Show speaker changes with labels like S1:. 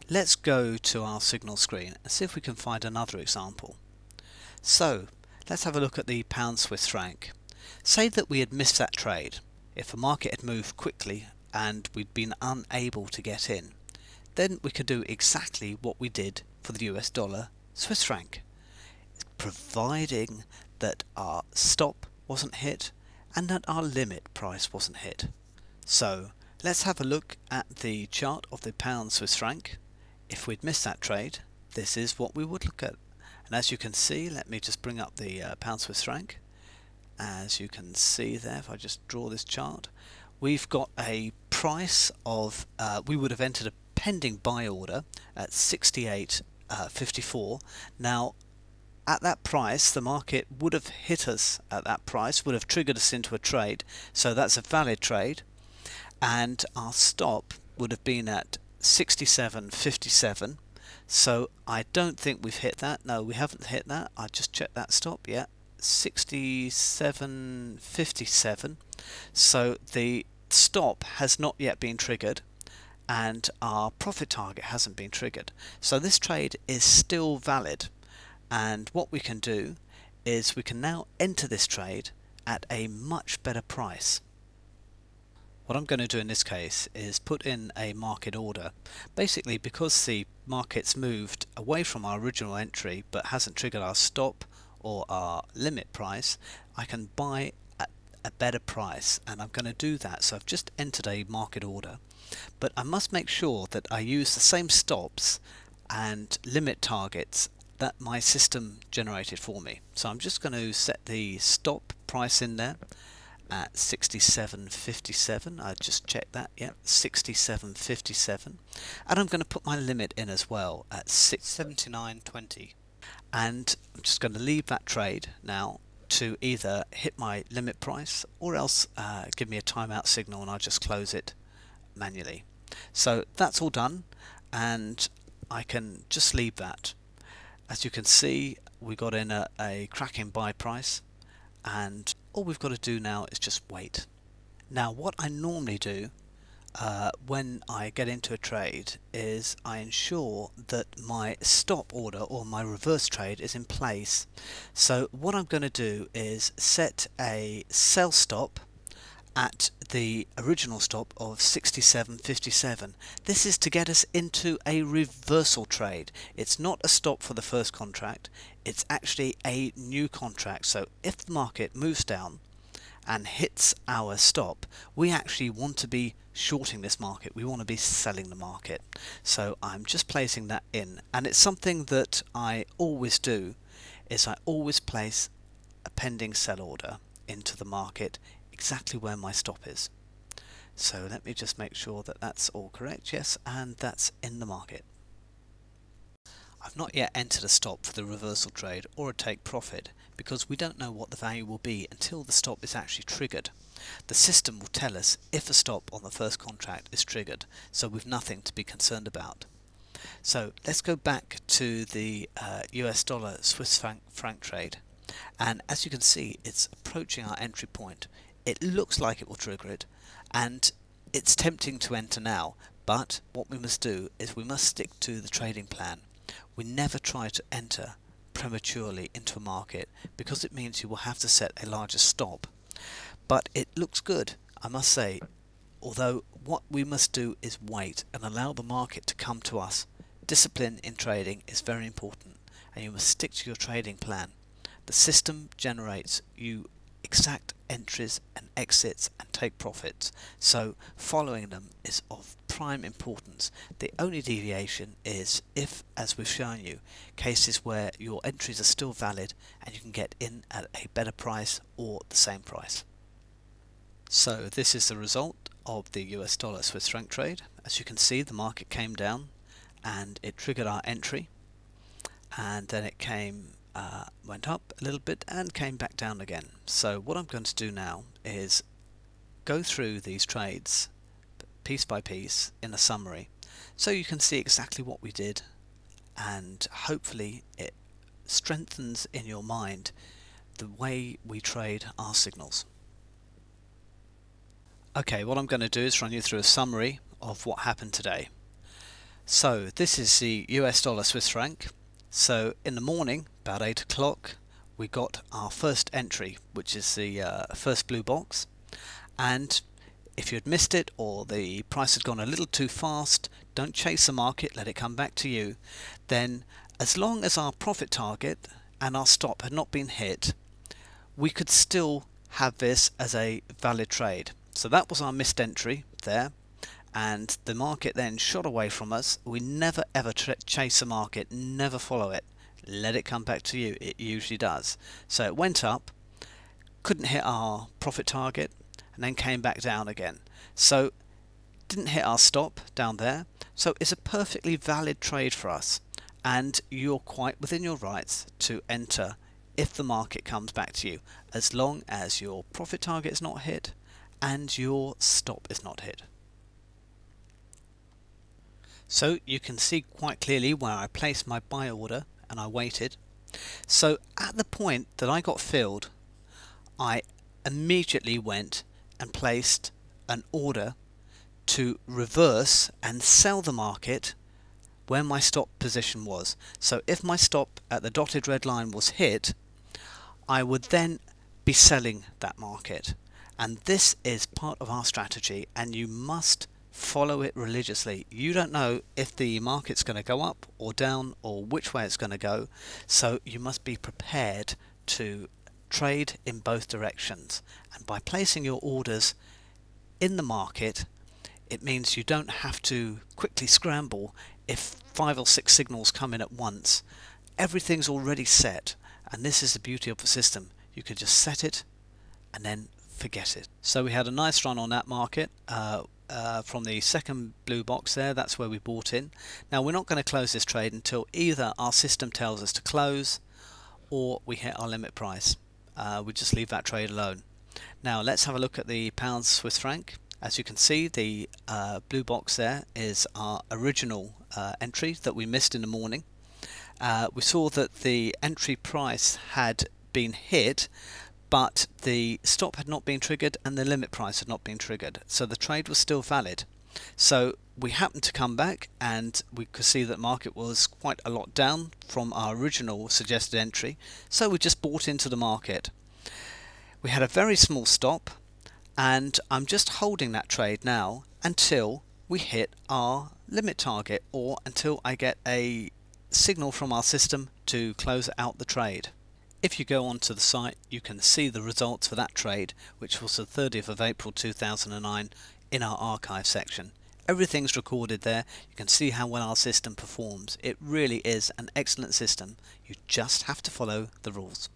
S1: Let's go to our signal screen and see if we can find another example. So let's have a look at the pound Swiss franc. Say that we had missed that trade. If the market had moved quickly and we'd been unable to get in, then we could do exactly what we did for the US dollar Swiss franc, providing that our stop wasn't hit and that our limit price wasn't hit. So let's have a look at the chart of the pound Swiss franc. If we'd missed that trade, this is what we would look at. And as you can see, let me just bring up the pound Swiss franc. As you can see there, if I just draw this chart, we've got a price of, we would have entered a pending buy order at 68.54. Now at that price the market would have hit us at that price, would have triggered us into a trade, so that's a valid trade, and our stop would have been at 67.57. so I don't think we've hit that. No, we haven't hit that. I just checked that stop. Yeah, 67.57. so the stop has not yet been triggered and our profit target hasn't been triggered, so this trade is still valid. And what we can do is we can now enter this trade at a much better price. What I'm going to do in this case is put in a market order. Basically, because the market's moved away from our original entry but hasn't triggered our stop or our limit price, I can buy at a better price, and I'm going to do that. So I've just entered a market order, but I must make sure that I use the same stops and limit targets that my system generated for me. So I'm just going to set the stop price in there at 67.57. I just checked that. Yeah, 67.57, and I'm going to put my limit in as well at 679.20, and I'm just going to leave that trade now to either hit my limit price or else give me a timeout signal, and I'll just close it manually. So that's all done, and I can just leave that. As you can see, we got in a cracking buy price, and all we've got to do now is just wait. Now what I normally do when I get into a trade is I ensure that my stop order or my reverse trade is in place. So what I'm going to do is set a sell stop at the original stop of 67.57. This is to get us into a reversal trade. It's not a stop for the first contract, it's actually a new contract. So if the market moves down and hits our stop, we actually want to be shorting this market, we want to be selling the market. So I'm just placing that in, and it's something that I always do, is I always place a pending sell order into the market exactly where my stop is. So let me just make sure that that's all correct. Yes, and that's in the market. I've not yet entered a stop for the reversal trade or a take profit because we don't know what the value will be until the stop is actually triggered. The system will tell us if a stop on the first contract is triggered, so we've nothing to be concerned about. So let's go back to the US dollar Swiss franc trade, and as you can see, it's approaching our entry point. It looks like it will trigger it, and it's tempting to enter now, but what we must do is we must stick to the trading plan. We never try to enter prematurely into a market because it means you will have to set a larger stop. But it looks good, I must say, although what we must do is wait and allow the market to come to us. Discipline in trading is very important, and you must stick to your trading plan. The system generates you exact entries and exits and take profits, so following them is of prime importance. The only deviation is if, as we've shown you, cases where your entries are still valid and you can get in at a better price or the same price. So this is the result of the US dollar Swiss franc trade. As you can see, the market came down and it triggered our entry, and then it went up a little bit and came back down again. So what I'm going to do now is go through these trades piece by piece in a summary so you can see exactly what we did, and hopefully it strengthens in your mind the way we trade our signals. Okay, what I'm going to do is run you through a summary of what happened today. So this is the US dollar Swiss franc. So in the morning, about 8 o'clock, we got our first entry, which is the first blue box. And if you had missed it or the price had gone a little too fast, don't chase the market, let it come back to you. Then as long as our profit target and our stop had not been hit, we could still have this as a valid trade. So that was our missed entry there, and the market then shot away from us. We never ever chase the market, never follow it, let it come back to you. It usually does. So it went up, couldn't hit our profit target, and then came back down again. So didn't hit our stop down there. So it's a perfectly valid trade for us, and you're quite within your rights to enter if the market comes back to you, as long as your profit target is not hit and your stop is not hit. So you can see quite clearly where I placed my buy order and I waited. So at the point that I got filled, I immediately went and placed an order to reverse and sell the market where my stop position was. So if my stop at the dotted red line was hit, I would then be selling that market. And this is part of our strategy, and you must follow it religiously. You don't know if the market's going to go up or down or which way it's going to go, so you must be prepared to trade in both directions. And by placing your orders in the market, it means you don't have to quickly scramble if 5 or 6 signals come in at once. Everything's already set, and this is the beauty of the system. You can just set it and then forget it. So we had a nice run on that market from the second blue box there. That's where we bought in. Now we're not going to close this trade until either our system tells us to close or we hit our limit price. We just leave that trade alone. Now let's have a look at the pound Swiss franc. As you can see, the blue box there is our original entry that we missed in the morning. We saw that the entry price had been hit, but the stop had not been triggered and the limit price had not been triggered, so the trade was still valid. So we happened to come back and we could see that market was quite a lot down from our original suggested entry, so we just bought into the market. We had a very small stop, and I'm just holding that trade now until we hit our limit target, or until I get a signal from our system to close out the trade. If you go onto the site, you can see the results for that trade, which was the 30th of April 2009, in our archive section. Everything's recorded there. You can see how well our system performs. It really is an excellent system. You just have to follow the rules.